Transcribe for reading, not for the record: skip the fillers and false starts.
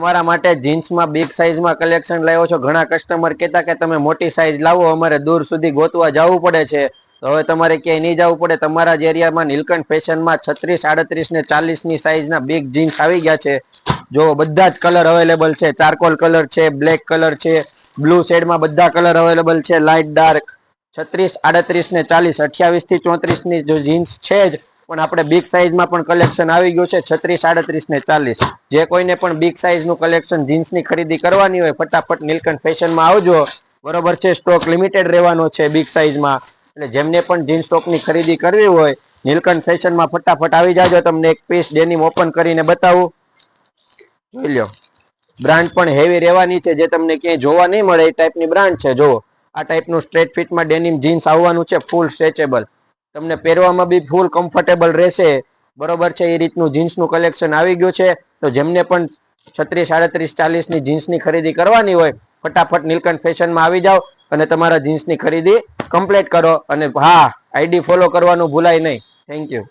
તમારા માટે જીન્સમાં big સાઇઝમાં collection લાવ્યો છો। ઘણા કસ્ટમર કહેતા કે તમે મોટી સાઇઝ લાવો, અમારે દૂર સુધી ગોતવા જવું પડે છે। તો હવે તમારે ક્યાંય નહીં જવું પડે। તમારા જ એરિયામાં નીલકંઠ ફેશનમાં 36, 38 ને 40 ની સાઇઝના બિગ જીન્સ આવી ગયા છે। જો બધા જ કલર અવેલેબલ છે। ચારકોલ કલર છે, બ્લેક કલર છે, બ્લુ શેડમાં બધા કલર અવેલેબલ છે, લાઇટ ડાર્ક। 36, 38 ને 40, 28 થી 34 ની જો જીન્સ છે જ, પણ આપણે બિગ સાઇઝમાં પણ કલેક્શન આવી ગયું છે। 36, 38 ને 40 જે કોઈને પણ બિગ સાઇઝનું કલેક્શન જીન્સની ખરીદી કરવાની હોય, ફટાફટ નીલકંઠ ફેશનમાં આવજો, બરોબર છે। સ્ટોક લિમિટેડ રહેવાનો છે બિગ સાઇઝમાં, એટલે જેમને પણ જીન્સ સ્ટોકની ખરીદી કરવી હોય નીલકંઠ ફેશનમાં ફટાફટ આવી જાજો। તમને એક પીસ ડેનિમ ઓપન કરીને બતાવું, જોઈ લો। બ્રાન્ડ પણ હેવી રહેવાની છે, જે તમને ક્યાંય જોવા નહીં મળે એ ટાઈપની બ્રાન્ડ છે। જુઓ, આ ટાઈપનું સ્ટ્રેટ ફિટમાં ડેનિમ જીન્સ આવવાનું છે, ફૂલ સ્ટ્રેચેબલ, તમને પહેરવામાં બી ફૂલ કમ્ફર્ટેબલ રહેશે, બરોબર છે। એ રીતનું જીન્સનું કલેક્શન આવી ગયું છે। તો જેમને પણ 36, 38, 40 ની જીન્સની ખરીદી કરવાની હોય, ફટાફટ નીલકંઠ ફેશનમાં આવી જાઓ અને તમારા જીન્સની ખરીદી કમ્પ્લીટ કરો। અને હા, આઈડી ફોલો કરવાનું ભૂલાય નહીં। Thank you.